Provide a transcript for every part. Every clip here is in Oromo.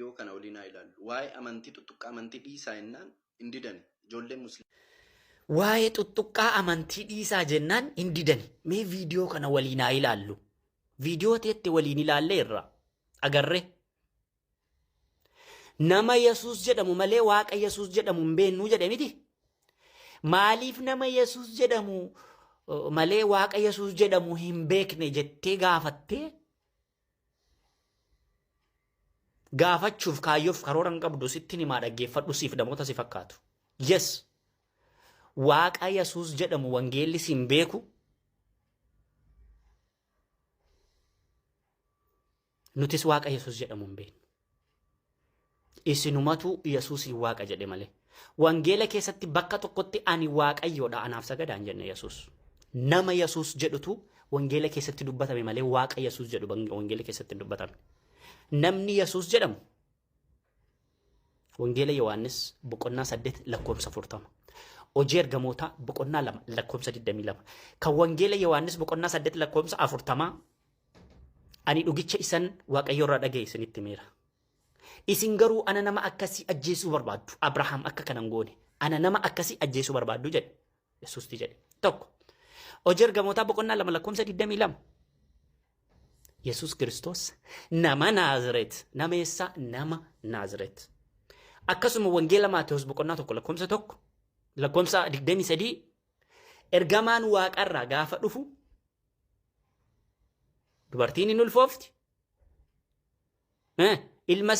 video kana waliin ilaalu. Waa'ee amantii tuttuqqaa amantii dhiisaa jennaan hin didani. Ijoolleen musliimaa. Waa'ee tuttuqqaa amantii dhiisaa jennaan hin didani. Mee video kana waliin ilaallu. Video teette waliin ilaalleerra. Agarree. Nama Yesuus jedhamu malee Waaqa Yesuus jedhamu hin beeknu jedhe miti. Maaliif nama Yesuus jedhamu malee Waaqa Yesuus jedhamu hin beekne jettee gaafattee? Gaafachuuf kaayyoof karoora hin qabdu sittin himaa dhaggeeffadhu siif namoota si fakkaatu. Yes. Waaqa Yesuus jedhamu wangeelli si hin beeku. Nutis Waaqa Yesuus jedhamu hin beeknu. Isinumatu Yesuusin Waaqa jedhe malee. Wangeela keessatti bakka tokkotti ani Waaqayyoodha anaaf sagadaan jenne Yesuus. Nama Yesuus jedhutu wangeela keessatti dubbatame malee Waaqa Yesuus jedhu wangeela keessatti dubbatame. Namni Yesuus jedhamu wangeela Yohaannis boqonnaa 8 lakkoofsa 40. Hojii ergamootaa boqonnaa 2 lakkoofsa 22. Kan wangeela Yohaannis boqonnaa 8 lakkoofsa 40 ani dhugicha isan Waaqayyoorraa dhagaye isinitti meera. Isin garuu ana nama akkasii ajjeesuu barbaaddu. Abrahaam akka kanan goone. Ana nama akkasii ajjeesuu barbaaddu jedhe. Yesuusti jedhe. Tokko. Hojii ergamootaa boqonnaa 2 lakkoofsa 22. Yesuus Kiristoos nama Naazireet. Nama eessaa? Nama Naazireet. Akkasuma wangeela Maatewos boqonnaa 1 lakkoofsa 1 lakkoofsa 23 ergamaan Waaqarraa gaafa dhufu dubartiin hin ulfoofti. Ilma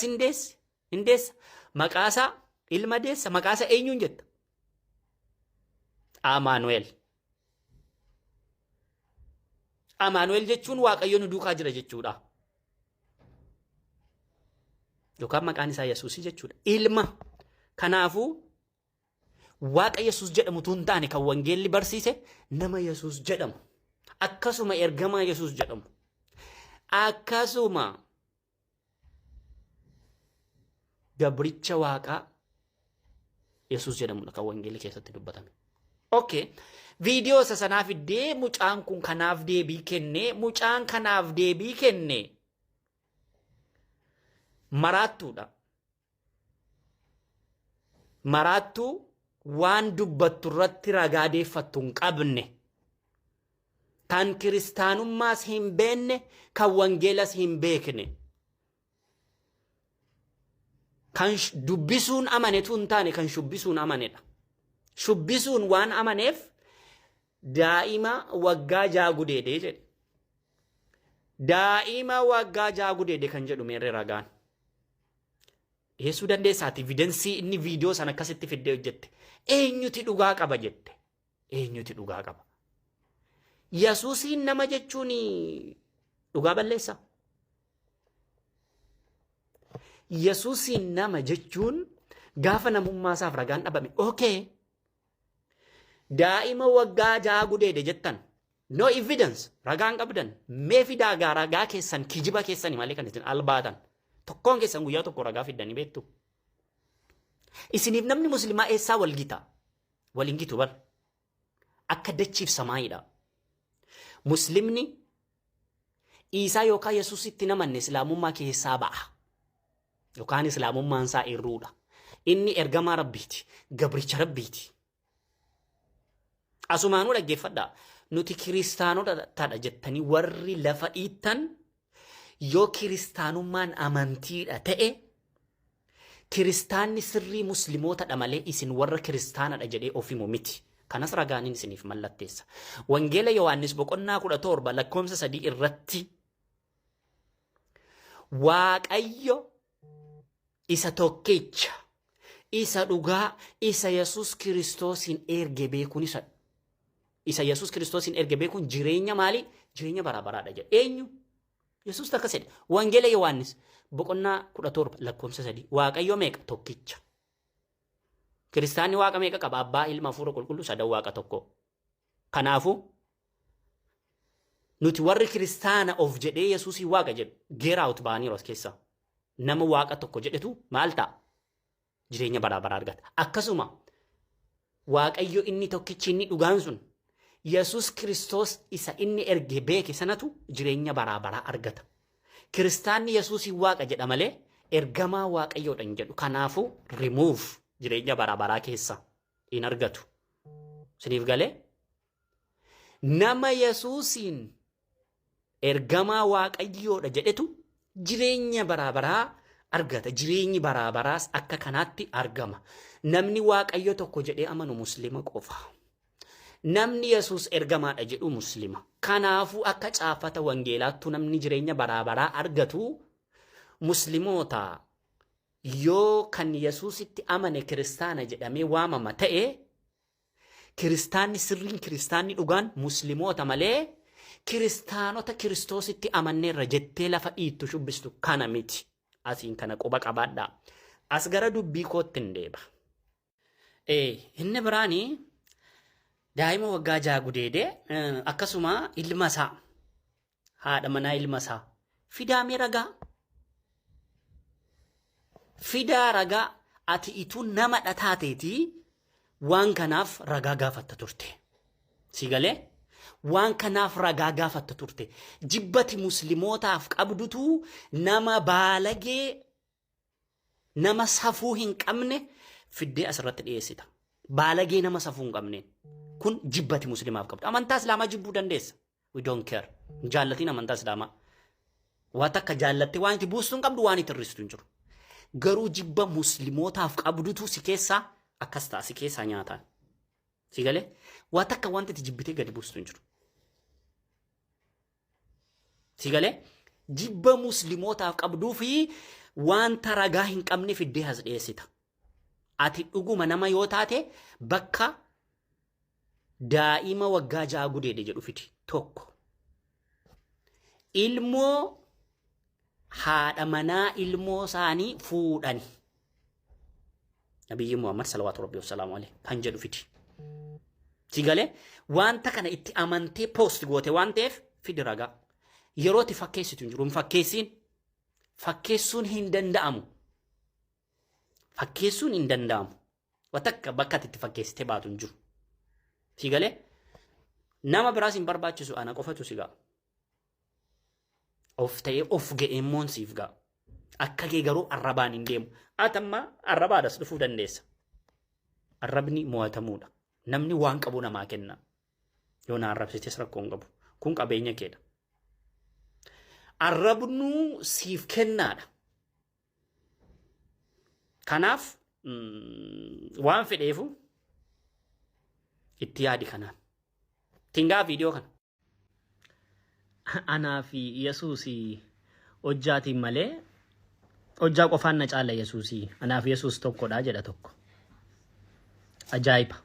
hindeessa maqaasaa ilma deessa maqaasaa eenyuun jetta? Amaanu'el. Amaanu'el jechuun Waaqayyo nu duukaa jira jechuudha. Yookaan maqaan isaa Yesuus jechuudha. Ilma. Kanaafuu Waaqa Yesuus jedhamu tun taane kan wangeelli barsiise nama Yesuus jedhamu. Akkasuma ergamaa Yesuus jedhamu. Akkasuma gabricha Waaqaa Yesuus jedhamudha kan wangeelli keessatti dubbatame. Okay. Video sanaaf iddee mucaan kun kanaaf deebii kenne. Mucaan kanaaf deebii kenne. Maraattuudha. Maraattuu waan dubbattu irratti ragaa deeffattu hin qabne. Kan kiristaanummaas hin beekne, kan wangeelas hin beekne. Kan dubbisuun amanetu hin taane kan shubbisuun amanedha. Shubbisuun waan amaneef daa'ima waggaa 6 gudeedee jedhe. Daa'ima waggaa 6 gudeedee kan jedhu meerre ragaan. Yeesuu dandeessaati evidensii inni viidiyoo sana akkasitti fiddee hojjette. Eenyuti dhugaa qaba jette. Eenyuti dhugaa qaba. Yesuusiin nama jechuun dhugaa balleessa. Yesuusiin nama jechuun gaafa namummaa isaaf ragaan dhabame. Okay. Daa'ima waggaa 6 gudeede jettan. No evidence. Ragaan qabdan. Mee fidaa ragaa keessan kijiba keessanii malee kan isin albaatan. Tokkoon keessan guyyaa tokko ragaa fiddanii beektu. Isiniif namni muslimaa eessaa wal gita? Wal hin gitu bar. Akka dachiif samaayiidha. Muslimni Isaa yookaan Yesuusitti namanne islaamummaa keessaa ba'a. Yookaan islaamummaan isaa irruudha. Inni ergamaa Rabbiiti. Gabricha Rabbiiti. Asumaanuu dhaggeeffadhaa. Nuti kiristaanota taadha jettanii warri lafa dhiittan yoo kiristaanummaan amantiidha ta'e kiristaanni sirrii musliimootadha malee isin warra kiristaanadha jedhee ofimu miti. Kanas ragaaniin isiniif mallatteessa. Wangeela Yohaannis boqonnaa 17 lakkoofsa 3 irratti Waaqayyo isa tokkicha isa dhugaa isa Yesuus Kiristoosin erge beekuun isa Yesuus Kiristoosin erge beekuun jireenya maali? Jireenya bara baraadha jedhe. Eenyu? Yesuus takka jedhe. Wangeela Yohaannis boqonnaa 17 lakkoofsa 3 Waaqayyo meeqa? Tokkicha. Kiristaanni Waaqa meeqa qaba? Abbaa, Ilma, Hafuura Qulqulluu, sadan Waaqa tokko. Kanaafuu nuti warri kiristaana of jedhee Yesuusii Waaqa jedhu geeraawut ba'anii as keessa. Nama Waaqa tokko jedhetu maal ta'a? Jireenya bara baraa argata. Akkasuma Waaqayyo inni tokkichi inni dhugaan sun Yesuus Kiristoos isa inni erge beeke sanatu jireenya bara baraa argata. Kiristaanni Yesuusii Waaqa jedha malee ergamaa waaqayyoodhaan jedhu kanaafu remove jireenya barabaraa keessa hin argatu. Siniif galee nama Yesuusiin ergamaa waaqayyoodha jedhetu jireenya barabaraa argata. Jireenyi barabaraas akka kanaatti argama. Namni waaqayyo tokko jedhee amanu muslima qofa. Namni Yesuus ergamaadha jedhu muslima. Kanaafuu akka caafata wangeelaattu namni jireenya barabaraa argatu muslimoota yoo kan Yesuusitti amane kiristaana jedhamee waamama ta'e kiristaanni sirriin kiristaanni dhugaan muslimoota malee kiristaanota Kiristoositti amanneerra jettee lafa dhiittu shubbistu kana miti. Asiin kana quba qabaadhaa. As gara dubbii kootti hin deeba. Inni biraanii daa'ima waggaa 6 gudeede akkasuma ilma isaa haadha manaa ilma isaa fidaamee ragaa. Fidaa ragaa ati ituu nama dhataateetii waan kanaaf ragaa gaafatta turte. Sigalee waan kanaaf ragaa gaafatta turte. Jibbati muslimootaaf qabdutu nama baalagee nama safuu hin qabne fiddee asirratti dhiyeessita. Baalagee nama safuu hin qabneen kun jibbati muslimaaf qabdu. Amantaa islaamaa jibbuu dandeessa. We don't care. Jaallatiin amantaa islaamaa. Waan akka jaallattee waan itti buustu hin qabdu waan itti hir'istu hin jiru. Garuu jibba muslimootaaf qabdutu si keessaa akkas ta'a si keessaa nyaataan. Si galee waan akka wanti itti jibbitee gadi buustu hin jiru. Si galee jibba muslimootaaf qabduu fi wanta ragaa hin qabne fiddee as dhiyeessita. Ati dhuguma nama yoo taate bakka daa'ima waggaa 6 gudeede jedhu fidi tokko. Ilmoo haadha manaa ilmoo isaanii fuudhani. Nabiyyi Muhammad sallallahu alaihi wasallam kan jedhu fidi. Si galee wanta kana itti amantee post goote waan ta'eef fidi ragaa. Yeroo itti fakkeessitu hin jiru. Hin fakkeessiin. Fakkeessuun hin danda'amu. Fakkeessuun hin danda'amu. Watakka bakka itti fakkeessitee baatu hin jiru. Si galee nama biraas hin barbaachisu ana qofatu si ga'a. Of ta'ee of ga'ee immoon siif ga'a. Akka kee garuu arrabaan hin deemu. Atamma arrabaadhas dhufuu dandeessa. Arrabni mo'atamuudha. Namni waan qabu namaa kenna. Yoo na arrabsites rakkoo hin qabu. Kun qabeenya keedha. Arrabnu siif kennaadha. Kanaaf waan fedheefu itti yaadi kanaan. Tingaa viidiyoo kana. Anaa fi Yesuusii hojjaatiin malee hojjaa qofaan na caala Yesuusii. Anaa fi Yesuus tokkodha jedha tokko. Ajaa'iba.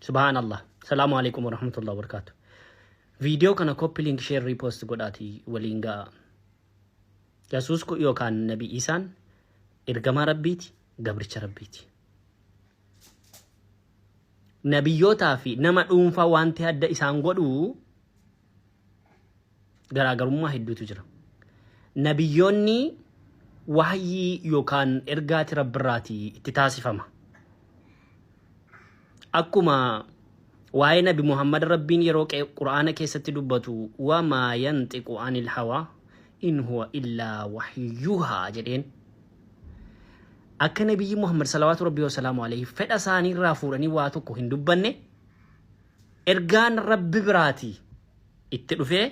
Subhaanallah. Salaamu alaikum warahmatullahi wabarakatuh. Video kana copy link share repost godhaati waliin ga'a. Yesuus ku yookaan Nabi Isaan ergamaa Rabbiiti, gabricha Rabbiiti. Nabiyyootaa fi nama dhuunfaa wanti adda isaan godhu garaagarummaa hedduutu jira. Nabiyyoonni wahyii yookaan ergaati Rabbirraati itti taasifama. Akkuma waa'ee Nabi Muhammad Rabbiin yeroo Qur'aana keessatti dubbatu wamaa yantiqu anil hawaa in huwa illaa wahyuhaa jedheen. Akka Nabiyyi Muhammad salawaatu rabbii wasalaamu alayhi fedha isaanii irraa fuudhanii waa tokko hin dubbanne ergaan Rabbi biraati itti dhufee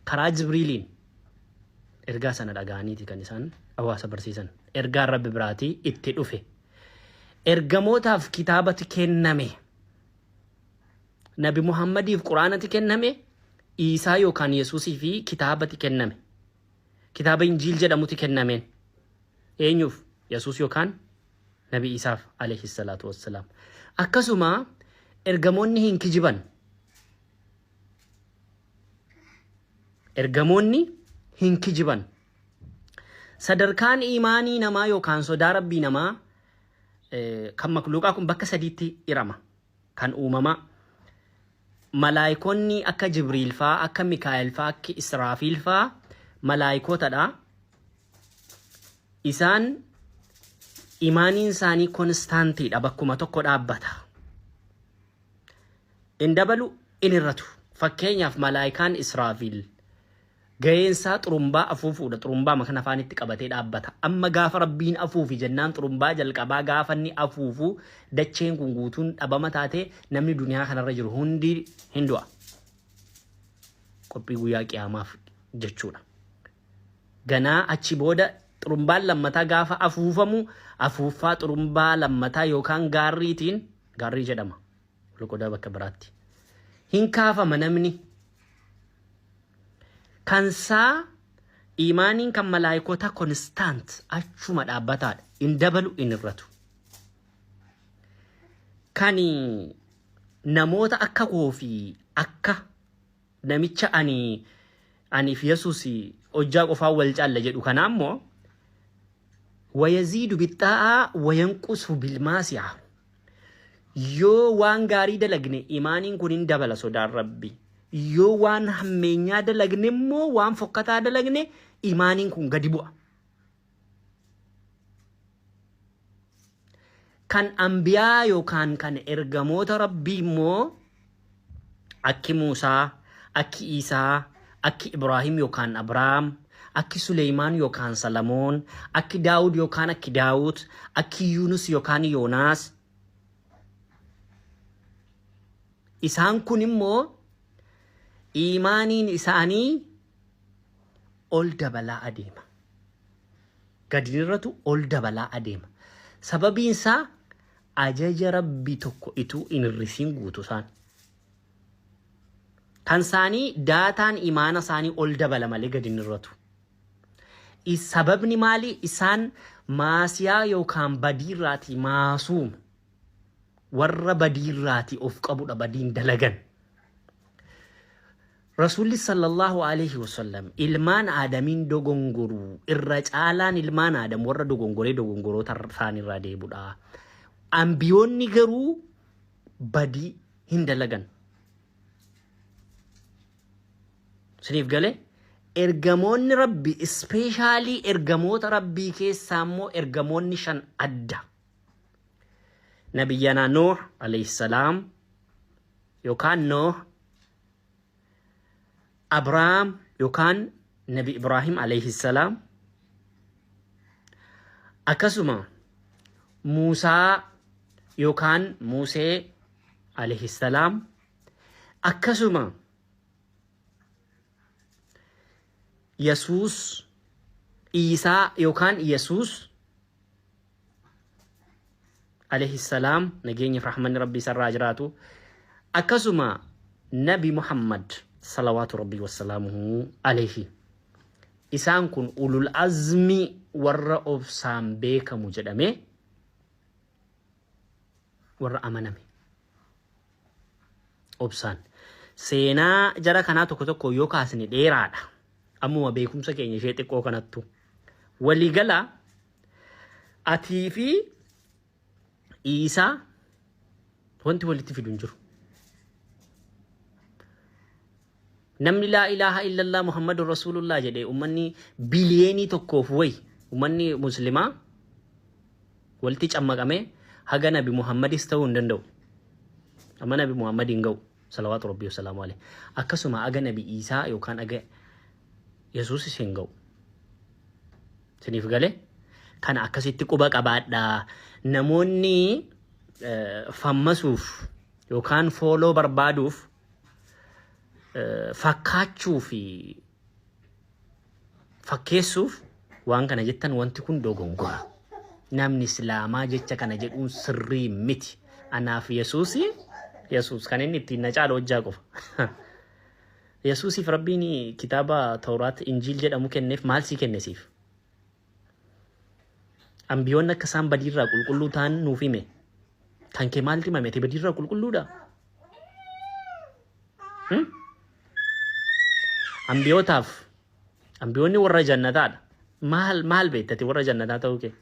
karaa Jibriiliin ergaa sana dhaga'aniiti kan isaan hawaasa barsiisan. Ergaan Rabbi biraati itti dhufe ergamootaaf kitaabati kenname. Nabi Muhammadiif Qur'aanati kenname, Isaa yookaan Yesuusii fi kitaabati kenname. Kitaaba Injiil jedhamuti kennameen. Eenyuuf? Yesuus yookaan Nabi Isaaf alayhi salaatu wassalaam. Akkasuma ergamoonni hin kijiban. Ergamoonni hin kijiban. Sadarkaan imaanii namaa yookaan sodaa Rabbii namaa kan makluuqaa kun bakka sadiitti hirama. Kan uumamaa. Malaayikoonni akka Jibriil faa, akka Mikaa'el faa, akka Israafiil faa malaayikootadha. Isaan imaaniin isaanii konstaantiidha, bakkuma tokko dhaabbata. In dabalu in irratu. Fakkeenyaaf malaayikaan Israafiil ga'eensaa xurumbaa afuufuudha. Xurumbaa makana afaanitti qabatee dhaabbata. Amma gaafa rabbiin afuufi jennaan xurumbaa jalqabaa gaafa inni afuufu dacheen kun guutuun dhabama taatee namni duniyaa kanarra jiru hundi hin du'a. Qophii guyyaa qiyaamaaf jechuudha. Ganaa achi booda xurumbaan lammataa gaafa afuufamu afuuffaa xurumbaa lammataa yookaan gaarriitiin gaarrii jedhama. Loqodaa bakka biraatti. Hin kaafama namni. Kansaa imaaniin kan malaayikoota konstant achuma dhaabbataadha. In dabalu in irratu. Kan namoota akka koofi akka namicha aniif Yesuus hojjaa qofaan wal caalla jedhu kana ammoo wayaziidu bixxaa'aa wayanqusu bilmaasi'a. Yoo waan gaarii dalagne imaaniin kun hin dabala sodaan rabbi. Yoo waan hammeenyaa dalagne immoo waan fokkataa dalagne imaaniin kun gadi bu'a. Kan ambiyaa yookaan kan ergamoota rabbii immoo akki Muusaa, akki Isaa, akki Ibraahim yookaan Abrahaam, akki Suleymaan yookaan Salamoon, akki Daawud yookaan akki Daawud, akki Yunus yookaan Yoonaas. Isaan kun immoo imaaniin isaanii ol dabalaa adeema. Gadirratu ol dabalaa adeema. Sababiin isaa ajaja rabbi tokko ituu in irrisiin guutu isaan. Kan isaanii daataan imaana isaanii ol dabala malee gadirratu. Sababni maali? Isaan maasiyaa yookaan badiirraati maasuum. Warra badiirraati of qabudha badiin dalagan. Rasuulli sallallahu alaihi wasallam ilmaan aadamiin dogongoruu irra caalaan ilmaan aadam warra dogongoroota isaanirraa deebudha. Ambiyoonni garuu badii hin dalagan. Siniif galee ergamoonni rabbi ispeeshaalii ergamoota rabbii keessaa immoo ergamoonni 5 adda. Nabiyyana Nuh alayhi salam yookaan Nuh, Abrahaam yookaan Nabi Ibrahim alayhi salam, akkasuma Muusaa yookaan Musee alayhi salam, akkasuma Yesuus Isaa yookaan Yesuus alayhi salam nageenya rahman rabbi sarraa jiraatu, akkasuma Nabi Muhammad salawatu rabbi wassalamuhu alayhi. Isaan kun ulul azmi warra obsaan beekamu jedhame warra amaname obsaan. Seenaa jara kanaa tokko tokko yoo kaasne dheeraadha. Ammuma beekumsa keenya ishee xiqqoo kanattu waligala atii fi Isaa wanti walitti fidu hin jiru. Namni laa ilaaha illallah Muhammadur Rasulullah jedhee ummanni biliyoonii tokkoof wayi ummanni muslimaa walitti cammaqamee haga Nabi Muhammadis ta'uu hin danda'u. Amma Nabi Muhammad hin ga'u salawaatu rabbii wasalaamu alayhi. Akkasuma aga Nabi Isaa yookaan aga Yesuusis hin ga'u. Siniif galee kana akkasitti quba qabaadhaa. Namoonni fammasuuf yookaan fooloo barbaaduuf fakkaachuu fi fakkeessuuf waan kana jettan wanti kun dogongora. Namni islaamaa jecha kana jedhuun sirrii miti. Anaaf Yesuus kan inni ittiin na caalu hojjaa qofa. Yesuusiif rabbiin kitaaba Tawraat Injiil jedhamu kenneef maal sii kennesiif? Ambiyoonni akka isaan badiirraa qulqulluu ta'an nuuf hime. Kan kee maal himame? Ati badiirraa qulqulluudha? Ambiyoonni warra jannataadha. Maal beektati warra jannataa ta'uu kee?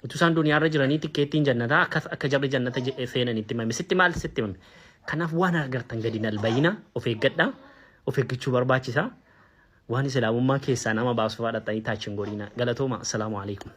Utuu isaan duniyaarra jiranii tikkeettiin jannataa akka jarri jannata seenan itti himame. Sitti maal sitti himame? Kanaaf waan agartan gadi nalbayina of eeggadhaa. Of eeggachuu barbaachisaa. Waan islaamummaa keessaa nama baasuuf haadhatanii taachiin godhina. Galatooma. Assalaamu alaikum.